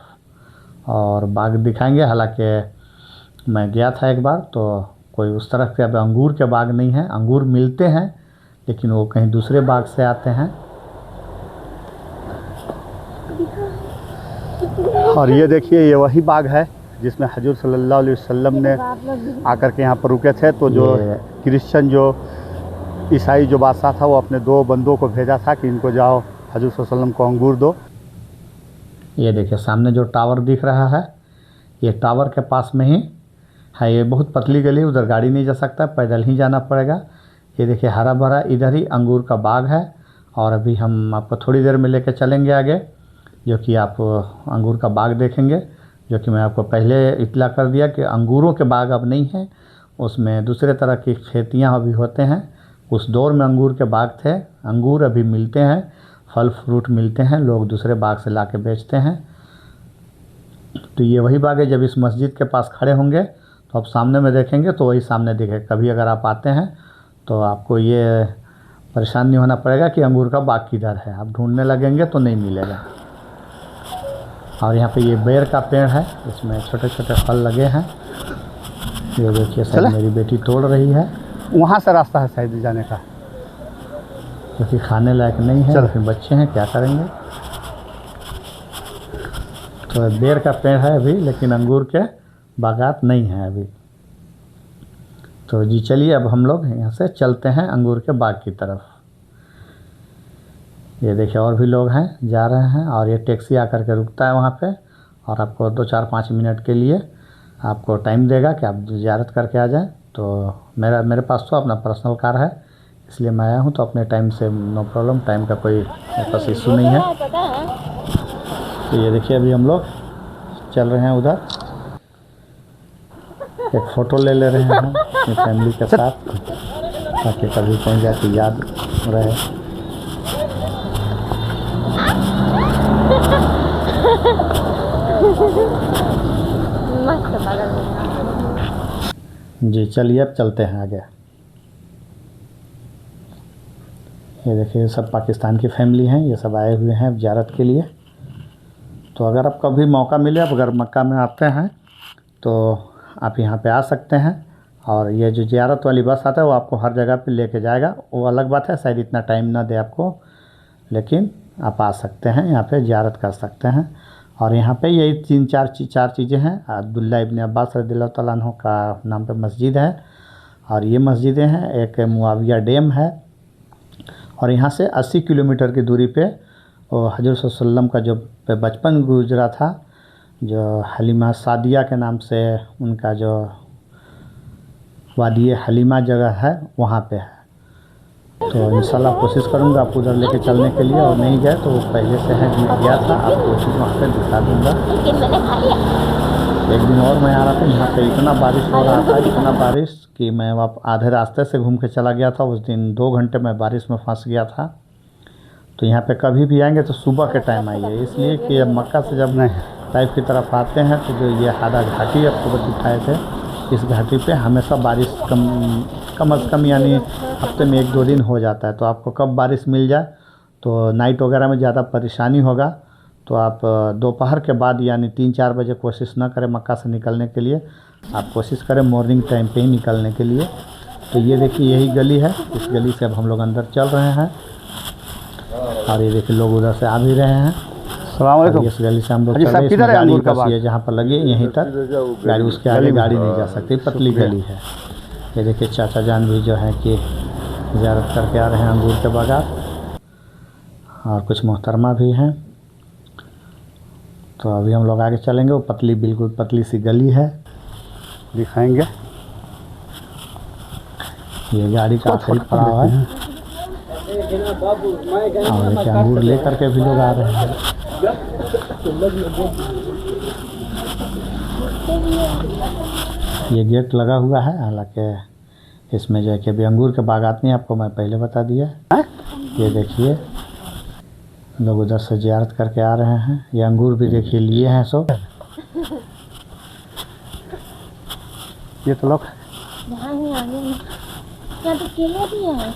और बाग दिखाएंगे। हालांकि मैं गया था एक बार, तो कोई उस तरफ के अब अंगूर के बाग नहीं है। अंगूर मिलते हैं, लेकिन वो कहीं दूसरे बाग से आते हैं। और ये देखिए ये वही बाग है जिसमें हजूर सल्लल्लाहु अलैहि वसल्लम ने आकर के यहाँ पर रुके थे। तो जो क्रिश्चियन जो ईसाई जो बादशाह था, वो अपने 2 बंदों को भेजा था कि इनको जाओ हजूर सल्लल्लाहु अलैहि वसल्लम को अंगूर दो। ये देखिए सामने जो टावर दिख रहा है, ये टावर के पास में ही है। ये बहुत पतली गली, उधर गाड़ी नहीं जा सकता, पैदल ही जाना पड़ेगा। ये देखिए हरा भरा इधर ही अंगूर का बाग है। और अभी हम आपको थोड़ी देर में लेकर चलेंगे आगे, जो कि आप अंगूर का बाग देखेंगे, जो कि मैं आपको पहले इतला कर दिया कि अंगूरों के बाग अब नहीं है, उसमें दूसरे तरह की खेतियाँ अभी होते हैं। उस दौर में अंगूर के बाग थे, अंगूर अभी मिलते हैं, फल फ्रूट मिलते हैं, लोग दूसरे बाग से ला के बेचते हैं। तो ये वही बाग है। जब इस मस्जिद के पास खड़े होंगे तो आप सामने में देखेंगे तो वही सामने दिखेगा। कभी अगर आप आते हैं तो आपको ये परेशान नहीं होना पड़ेगा कि अंगूर का बाग किधर है, आप ढूंढने लगेंगे तो नहीं मिलेगा। और यहाँ पे ये बेर का पेड़ है, इसमें छोटे छोटे फल लगे हैं। ये देखिए शायद मेरी बेटी तोड़ रही है। वहाँ से रास्ता है शायद जाने का, क्योंकि खाने लायक नहीं है, फिर बच्चे हैं क्या करेंगे। तो बेर का पेड़ है अभी, लेकिन अंगूर के बागात नहीं है अभी। तो जी चलिए अब हम लोग यहाँ से चलते हैं अंगूर के बाग की तरफ। ये देखिए और भी लोग हैं, जा रहे हैं। और ये टैक्सी आकर के रुकता है वहाँ पे, और आपको 2-4-5 मिनट के लिए आपको टाइम देगा कि आप ज़ियारत करके आ जाएं। तो मेरे पास तो अपना पर्सनल कार है, इसलिए मैं आया हूँ। तो अपने टाइम से नो प्रॉब्लम, टाइम का कोई मेरे पास इशू नहीं है। तो ये देखिए अभी हम लोग चल रहे हैं उधर, एक फ़ोटो ले रहे हैं हम अपनी फैमिली के साथ, ताकि कभी कहीं जाके याद रहे। मस्त बगल में। जी चलिए अब चलते हैं आगे। ये देखिए सब पाकिस्तान की फैमिली हैं, ये सब आए हुए हैं ज़ियारत के लिए। तो अगर आप कभी मौका मिले, आप अगर मक्का में आते हैं तो आप यहाँ पे आ सकते हैं। और ये जो ज़ियारत वाली बस आता है वो आपको हर जगह पे लेके जाएगा। वो अलग बात है, शायद इतना टाइम ना दे आपको, लेकिन आप आ सकते हैं, यहाँ पे ज़ियारत कर सकते हैं। और यहाँ पे यही 3-4 चीज़ें हैं। अब्दुल्ला इब्न अब्बास रज़ियल्लाहु तआला अन्हु का नाम पे मस्जिद है, और ये मस्जिदें हैं। एक मुआविया डैम है, और यहाँ से 80 किलोमीटर की दूरी पे वो हज़रत सल्लल्लाहु अलैहि वसल्लम का जो बचपन गुजरा था, जो हलीमा सादिया के नाम से उनका जो वादी हलीमा जगह है वहाँ पे है। तो इंशाल्लाह कोशिश करूँगा आप उधर लेके चलने के लिए, और नहीं गए तो वो पहले से है गया था, आपको चीज़ वहाँ पे दिखा दूँगा। एक दिन और मैं आ रहा था, यहाँ पे इतना बारिश हो रहा था, इतना बारिश कि मैं आधे रास्ते से घूम के चला गया था। उस दिन 2 घंटे मैं बारिश में फंस गया था। तो यहाँ पे कभी भी आएंगे तो सुबह के टाइम आइए, इसलिए कि अब मक्का से जब ताइफ की तरफ आते हैं तो जो ये हादा घाटी आपको दिखाए थे, इस घाटी पे हमेशा बारिश कम अज़ कम यानी हफ्ते में 1-2 दिन हो जाता है। तो आपको कब बारिश मिल जाए तो नाइट वगैरह में ज़्यादा परेशानी होगा, तो आप दोपहर के बाद यानी 3-4 बजे कोशिश ना करें मक्का से निकलने के लिए, आप कोशिश करें मॉर्निंग टाइम पे ही निकलने के लिए। तो ये देखिए यही गली है, इस गली से अब हम लोग अंदर चल रहे हैं। और ये देखिए लोग उधर से आ भी रहे हैं। अस्सलाम वालेकुम। इस गली से हम लोग चल रहे हैं, इसमें गाड़ी बस ये जहाँ पर लगी यहीं तक गाड़ी, उसके आगे गाड़ी नहीं जा सकती, पतली गली है। ये देखिए चाचा जान भी जो है कि ज़ियारत करके आ रहे हैं अंगूर के बागात, और कुछ मोहतरमा भी हैं। तो अभी हम लोग आगे चलेंगे, वो पतली बिल्कुल पतली सी गली है, दिखाएंगे। ये गाड़ी का आखिरी पड़ाव है। और देखिए अंगूर ले करके भी लोग आ रहे हैं। ये गेट लगा हुआ है, हालांकि इसमें जो है कि अभी अंगूर के बागात नहीं, आपको मैं पहले बता दिया। ये देखिए लोग उधर से ज़ियारत करके आ रहे हैं। ये अंगूर भी देखिए लिए हैं सब। ये तो लोग यहाँ ही आगे में यहाँ तो केले भी हैं।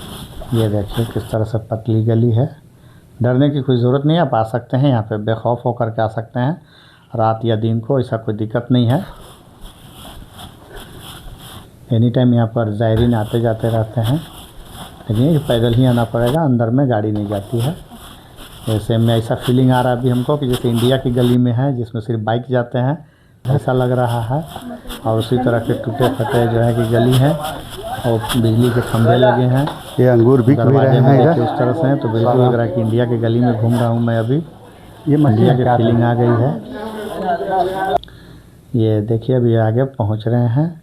ये देखिए किस तरह से पतली गली है, डरने की कोई ज़रूरत नहीं है, आप आ सकते हैं यहाँ पे, बेखौफ होकर के आ सकते हैं, रात या दिन को ऐसा कोई दिक्कत नहीं है। एनी टाइम यहाँ पर ज़ायरीन आते जाते रहते हैं, लेकिन पैदल ही आना पड़ेगा, अंदर में गाड़ी नहीं जाती है। जैसे में ऐसा फीलिंग आ रहा है अभी हमको कि जैसे इंडिया की गली में है, जिसमें सिर्फ बाइक जाते हैं, ऐसा लग रहा है। और उसी तरह के टूटे फटे जो है कि गली है, और बिजली के खंभे लगे हैं। ये अंगूर बिक भी रहे हैं इधर, उस तरह से हैं, तो बिल्कुल लग रहा है कि इंडिया की गली में घूम रहा हूँ मैं अभी। ये इंडिया की फीलिंग आ गई है। ये देखिए अभी आगे पहुँच रहे हैं,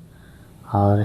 और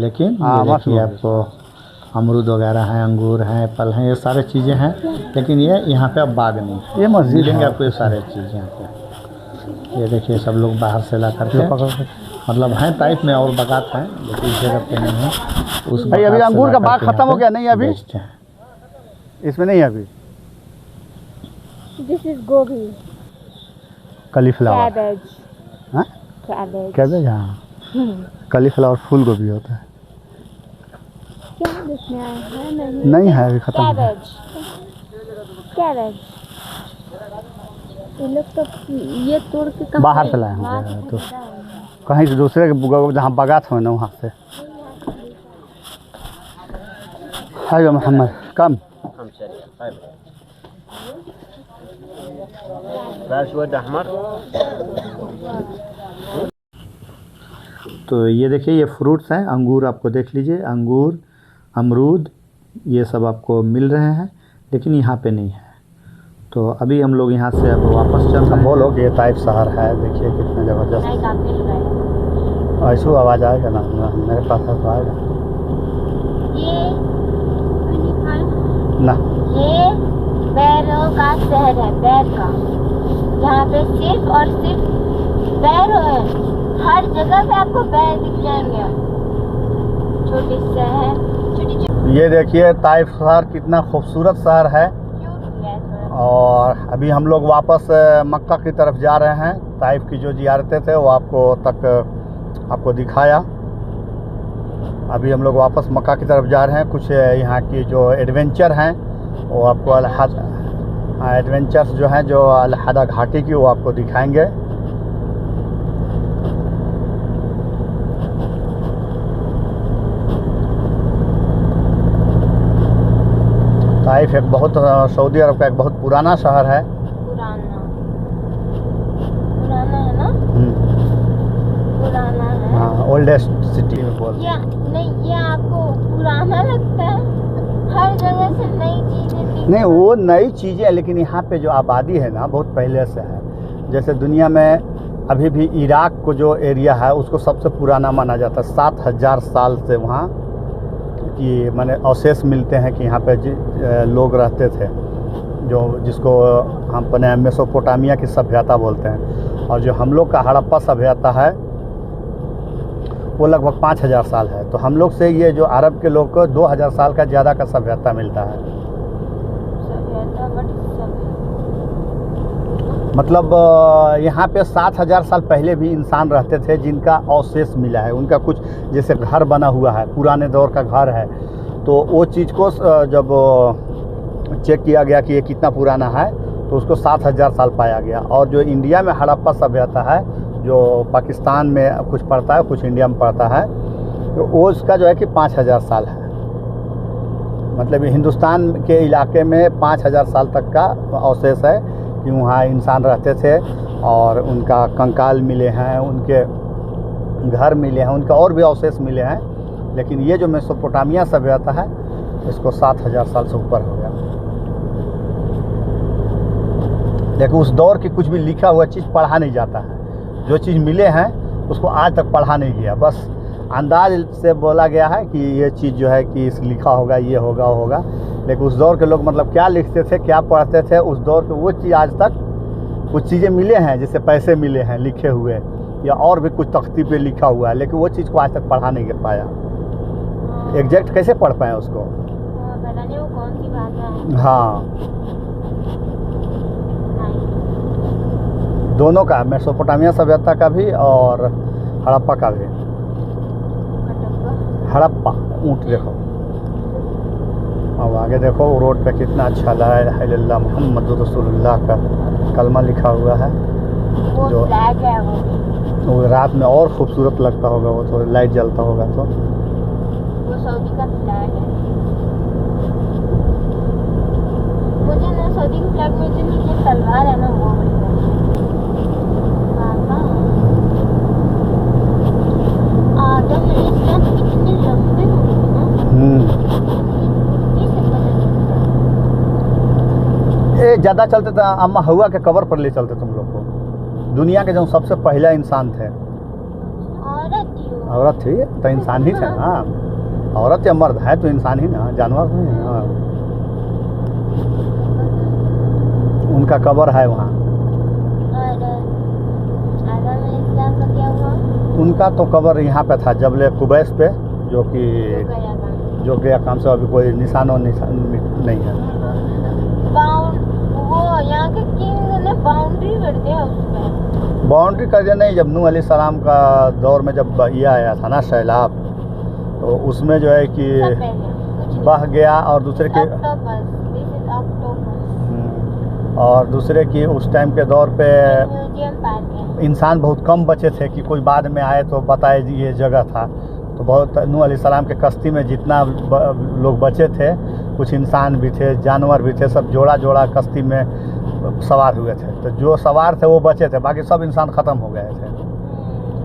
लेकिन हाँ, ये देखिए मशरूम। आपको अमरूद वगैरह हैं, अंगूर हैं, एप्पल हैं, ये सारे चीज़ें हैं, लेकिन ये यहाँ पे अब बाग नहीं है। ये मस्जिद मिलेंगे है। आपको ये सारे चीज़ यहाँ पे। ये देखिए सब लोग बाहर से ला करके, मतलब हैं टाइप में और बागात हैं, लेकिन इस जगह पे नहीं है। उस भाई, अभी बागात से अंगूर ला का बाग करके खत्म यहाँ हो गया पे नहीं अभी? बेचते हैं। इसमें नहीं है अभी This is gobi. Cauliflower. Cabbage. हाँ Cabbage. कैबेज, हाँ कलीफ्लावर फूल गोभी होता है। क्या इसमें है? नहीं। नहीं है अभी खत्म हो गया। Cabbage. Cabbage. ये लोग तो ये तोड़ के कहाँ बाहर से- से लाए होंगे, बाहर से तो खरीदा है। कहीं से दूसरे के जहाँ बागात हो ना वहाँ से। हाय मोहम्मद कम तो ये देखिए ये फ्रूट्स हैं, अंगूर आपको देख लीजिए, अंगूर, अमरूद, ये सब आपको मिल रहे हैं, लेकिन यहाँ पे नहीं है। तो अभी हम लोग यहाँ से अब वापस चल रहे हैं। बोलो कि ये टाइप शहर है, देखिए कितना ज़बरदस्त। नहीं, आप मिल रहा है। ऐसू आवाज़ आएगा ना मेरे पास है तो आएगा ये मैंने खाया। ना। ये बैरों का शहर है, बैर का, जहाँ पे सिर्फ और सिर्फ बैर है। हर जगह पे आपको बैर दिख जाएंगे। छोटी शहर, छोटी ये देखिए ताइफ शहर कितना खूबसूरत शहर है। क्यूट है थोड़ा। और अभी हम लोग वापस मक्का की तरफ जा रहे हैं। ताइफ की जो जियारतें थे वो आपको दिखाया। अभी हम लोग वापस मक्का की तरफ जा रहे हैं। कुछ यहाँ की जो एडवेंचर हैं वो आपको एडवेंचर्स जो हैं जो अलहदा घाटी की वो आपको दिखाएंगे। ताइफ एक बहुत सऊदी अरब का एक बहुत पुराना शहर है। पुराना है ना? पुराना है। हाँ, ओल्डेस्ट सिटी में बोल। या नहीं, ये आपको पुराना लगता है? हर जगह से नई चीजें दिख- नहीं, वो नई चीज़ें हैं, लेकिन यहाँ पे जो आबादी है ना बहुत पहले से है। जैसे दुनिया में अभी भी इराक को जो एरिया है उसको सबसे पुराना माना जाता है। 7000 साल से वहाँ की माने अवशेष मिलते हैं कि यहाँ पे लोग रहते थे, जिसको हम अपने मेसोपोटामिया की सभ्यता बोलते हैं। और जो हम लोग का हड़प्पा सभ्यता है वो लगभग 5000 साल है। तो हम लोग से ये जो अरब के लोग को 2000 साल का ज़्यादा का सभ्यता मिलता है। सभ्यता, बट मतलब यहाँ पे 7000 साल पहले भी इंसान रहते थे जिनका अवशेष मिला है। उनका कुछ जैसे घर बना हुआ है, पुराने दौर का घर है, तो वो चीज़ को जब चेक किया गया कि ये कितना पुराना है तो उसको 7000 साल पाया गया। और जो इंडिया में हड़प्पा सभ्यता है, जो पाकिस्तान में कुछ पड़ता है कुछ इंडिया में पड़ता है, तो वो उसका जो है कि 5000 साल है। मतलब हिंदुस्तान के इलाके में 5000 साल तक का अवशेष है कि वहाँ इंसान रहते थे और उनका कंकाल मिले हैं, उनके घर मिले हैं, उनका और भी अवशेष मिले हैं। लेकिन ये जो मेसोपोटामिया सभ्यता है इसको 7000 साल से ऊपर हो गया। लेकिन उस दौर की कुछ भी लिखा हुआ चीज़ पढ़ा नहीं जाता है। जो चीज़ मिले हैं उसको आज तक पढ़ा नहीं गया, बस अंदाज से बोला गया है कि ये चीज़ जो है कि इस लिखा होगा, ये होगा, वो होगा। लेकिन उस दौर के लोग मतलब क्या लिखते थे, क्या पढ़ते थे उस दौर के, वो चीज़ आज तक कुछ चीज़ें मिले हैं, जैसे पैसे मिले हैं लिखे हुए, या और भी कुछ तख्ती पे लिखा हुआ है, लेकिन वो चीज़ को आज तक पढ़ा नहीं कर पाया। एग्जैक्ट कैसे पढ़ पाए उसको? पता नहीं वो कौन सी भाषा है। हाँ, नहीं। दोनों का, मेसोपोटामिया सभ्यता का भी और हड़प्पा का भी। हड़प्पा ऊँट देखो, अब आगे देखो रोड पे कितना अच्छा ला इलाहा इल्लल्लाह मुहम्मद रसूलुल्लाह का कलमा लिखा हुआ है। वो जो फ्लैग है वो रात में और खूबसूरत लगता होगा, वो तो लाइट जलता होगा तो। वो सऊदी का फ्लैग है। मुझे ना सऊदी के फ्लैग में जो नीचे तलवार है ना वो बड़ी आदम अलैहिस्सलाम कितने लंबे होंगे ना। ये से पता चलता है। ये ज़्यादा चलते तो अम्मा हवा के कबर पर ले चलते तुम लोग को। दुनिया के जो सबसे पहला इंसान थे। औरत थी वो। औरत थी तो इंसान ही थे ना। औरत या मर्द है तो इंसान ही ना, जानवर नहीं है। हाँ। उनका कबर है वहाँ। और आदम अलैहिस्सलाम का क्या हुआ? उनका तो कबर यहाँ पे था जबल कुबैस पे, जो कि वो गया था। जो गया काम से अभी कोई निशान नहीं है। वो यहाँ के किंग ने बाउंड्री कर दिया उसमें। बाउंड्री कर दिया नहीं, जब नूह अलैहिस्सलाम का दौर में जब ये आया था ना सैलाब, तो उसमें जो है कि सब पहले कुछ नहीं। बह गया और दूसरे के ऑक्टोपस, दिस इज ऑक्टोपस। और दूसरे की उस टाइम के दौर पे म्यूजियम पार्क है। इंसान बहुत कम बचे थे कि कोई बाद में आए तो बताए जी ये जगह था। तो बहुत नूह अलैहिस्सलाम के कश्ती में जितना लोग बचे थे, कुछ इंसान भी थे, जानवर भी थे, सब जोड़ा जोड़ा कश्ती में सवार हुए थे। तो जो सवार थे वो बचे थे, बाकी सब इंसान ख़त्म हो गए थे।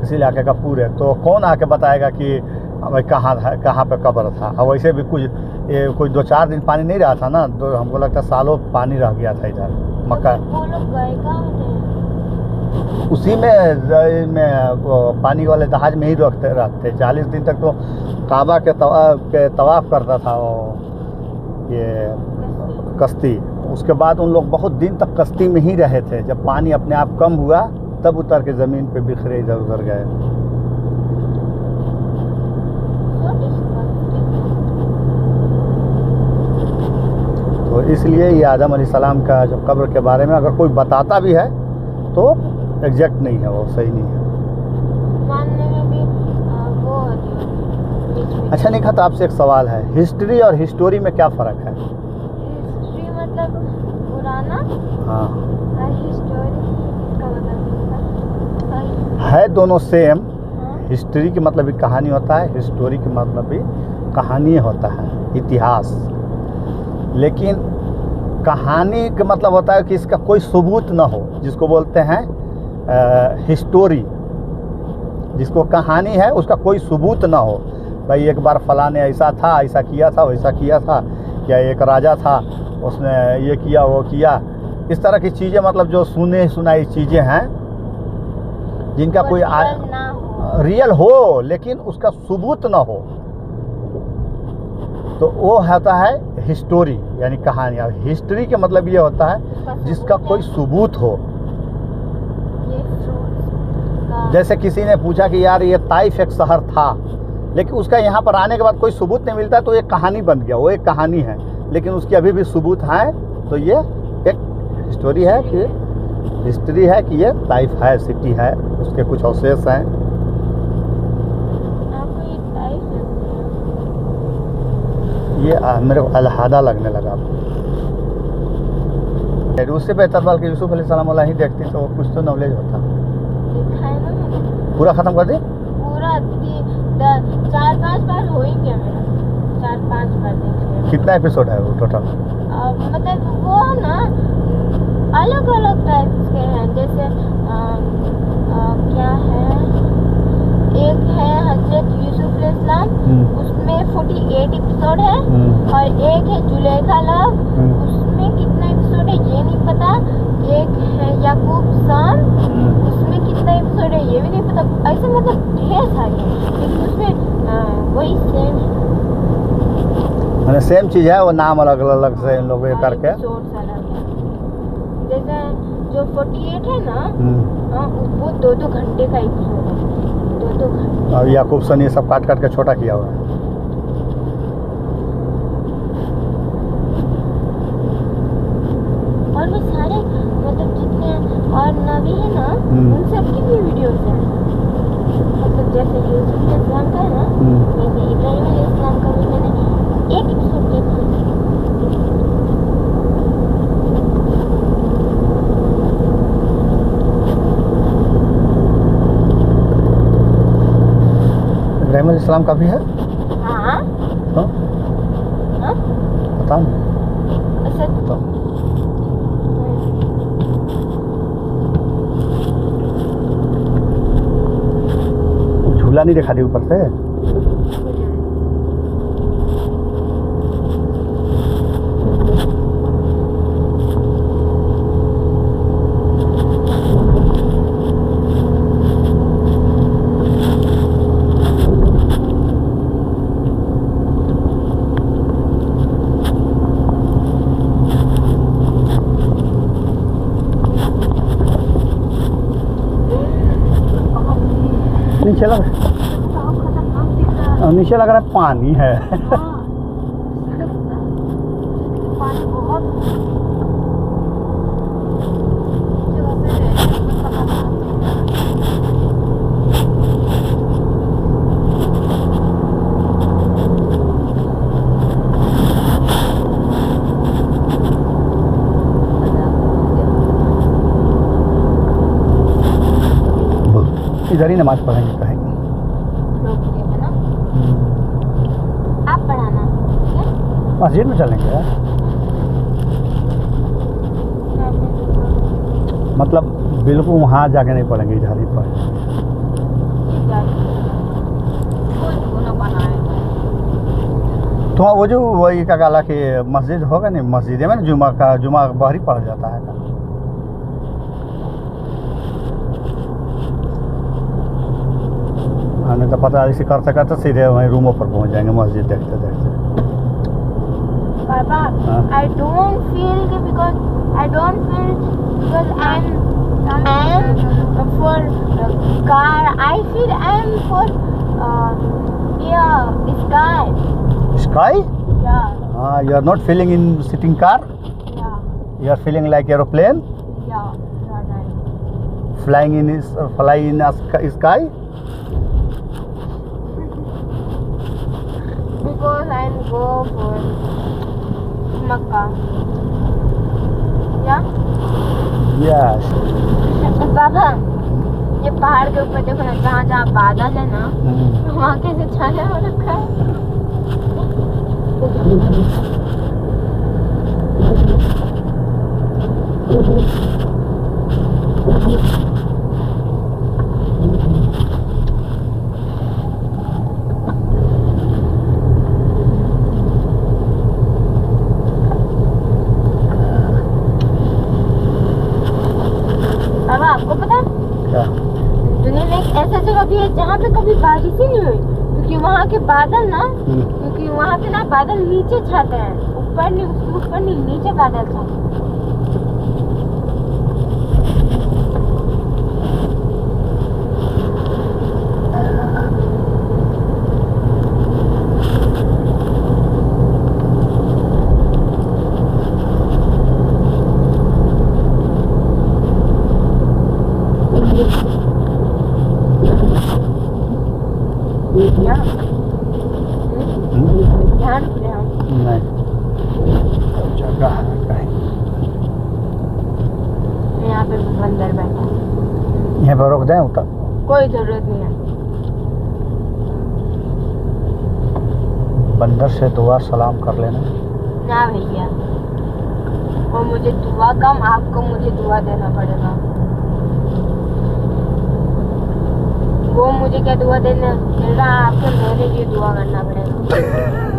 इसीलिए आके का पूरे तो कौन आके बताएगा कि भाई कहाँ पे कब्र था। और वैसे भी कोई 2-4 दिन पानी नहीं रहा था ना, तो हमको लगता है सालों पानी रह गया था इधर मक्का। वो लोग गए कहाँ थे? उसी में वो पानी वाले जहाज में ही रहते 40 दिन तक। तो काबा के तवाफ करता था वो ये कश्ती। उसके बाद उन लोग बहुत दिन तक कश्ती में ही रहे थे। जब पानी अपने आप कम हुआ तब उतर के ज़मीन पे बिखरे इधर उधर गए। तो इसलिए ये आदम अलैहिस्सलाम का जो कब्र के बारे में अगर कोई बताता भी है तो एग्जैक्ट नहीं है, वो सही नहीं है। मानने में भी वो होती है। अच्छा निखत, आपसे एक सवाल है, हिस्ट्री और हिस्टोरी में क्या फ़र्क है? हिस्ट्री मतलब पुराना हाँ, और हिस्टोरी इसका मतलब है दोनों सेम। हाँ। हिस्ट्री के मतलब भी कहानी होता है, हिस्टोरी के मतलब भी कहानी होता है, इतिहास। लेकिन कहानी का मतलब होता है कि इसका कोई सबूत ना हो, जिसको बोलते हैं हिस्टोरी। जिसको कहानी है उसका कोई सबूत ना हो, भाई एक बार फलां ने ऐसा था, ऐसा किया था, वैसा किया था, या एक राजा था उसने ये किया वो किया, इस तरह की चीज़ें, मतलब जो सुने सुनाई चीज़ें हैं जिनका कोई ना हो। रियल हो लेकिन उसका सबूत ना हो, तो वो होता है हिस्टोरी यानी कहानी। और हिस्ट्री के मतलब ये होता है जिसका कोई सबूत हो। ये fruits का जैसे किसी ने पूछा कि यार ये ताइफ एक शहर था, लेकिन उसका यहाँ पर आने के बाद कोई सबूत नहीं मिलता, तो एक कहानी बन गया, वो एक कहानी है। लेकिन उसकी अभी भी सबूत है, तो ये एक हिस्टोरी है कि हिस्ट्री है कि ये ताइफ है, सिटी है, उसके कुछ अवशेष हैं। आपको ये टाइप लगती ये मेरे को अलहादा लगने लगा। उससे बेहतर बल्कि यूसुफ अलैहिस्सलाम वाला ही देखते तो कुछ तो नॉलेज होता। है। देखा है ना मैंने पूरा ख़त्म कर दे। पूरा 4-5 बार हो ही गया मेरा, 4-5 बार देख लिया। कितना एपिसोड है वो टोटल? मतलब वो ना अलग अलग टाइप के हैं। जैसे क्या है, एक है हजरत यूसुफ अलैहिस्सलाम, उसमें 48 एपिसोड है। और एक है जुलेखा लव, उसमें कितना एपिसोड है ये नहीं पता। एक है याकूब सान, उसमें कितना एपिसोड है ये भी नहीं पता। ऐसे मतलब ढेर सारी है, लेकिन उसमें वही सेम है। मैंने सेम चीज़ है, वो नाम अलग अलग से इन लोग ये करके। एपिसोड्स अलग है। जैसे जो 48 है ना, हम्म। वो 2-2 घंटे का एपिसोड है, 2-2 घंटे। और याकूब सन ये सब काट काट के छोटा किया हुआ है। और वो सारे मतलब जितने और नबी है ना, उन सब की भी वीडियोस हैं। मतलब जैसे यूसुफ अलैहिस्सलाम का है ना, वैसे इब्राहिम अलैहिस्सलाम का भी मैंने एक एपिसोड देखा। इब्राहिम अलैहिस्सलाम का भी है? हाँ तो हाँ पता नहीं। अच्छा तो झूला नहीं दिखा दी ऊपर से? नीचे लग खतरनाक दिख रहा है। नीचे लग रहा है पानी है। हाँ, पानी बहुत इधर ही नमाज पढ़ेंगे कहीं। लोग के है ना, आप पढ़ाना ठीक है? मस्जिद में चलेंगे यार, मतलब बिल्कुल वहाँ जाके नहीं पढ़ेंगे, इधर ही पढ़ेंगे। तो वो जो वही का गाला कि मस्जिद होगा नहीं, मस्जिद में ना जुमा बाहर ही पढ़ जाता है। हमें तो पता इसी करते करते सीधे वहीं रूमों पर पहुंच जाएंगे मस्जिद देखते देखते। Papa, हाँ? I don't feel because I'm for car. I feel I'm for sky. Sky? Yeah, You are not feeling in sitting car? yeah, You are feeling like aeroplane yeah. You're right. fly in a sky? Because I go for Makkah. Yeah. Yes. पापा, ये पहाड़ के ऊपर देखो ना, जहाँ जहाँ बादल है ना, वहाँ कैसे छाया हो रखा है। बाबा, आपको पता है क्या? दुनिया में एक ऐसा जगह भी है जहाँ पे कभी बारिश ही नहीं हुई, क्योंकि वहाँ के बादल ना, क्योंकि वहाँ पे ना बादल नीचे छाते हैं, ऊपर नहीं, उसके ऊपर नहीं, नीचे बादल छाते हैं। यहाँ रुक रहे हम। नहीं, जगह है कहीं। यहाँ पे बंदर बैठा है। यहाँ पर रुक जाए उतर। कोई जरूरत नहीं है। बंदर से दुआ सलाम कर लेना। ना भैया, वो मुझे दुआ कम, आपको मुझे दुआ देना पड़ेगा। वो मुझे क्या दुआ देना, मेरा आपको मेरे लिए दुआ करना पड़ेगा।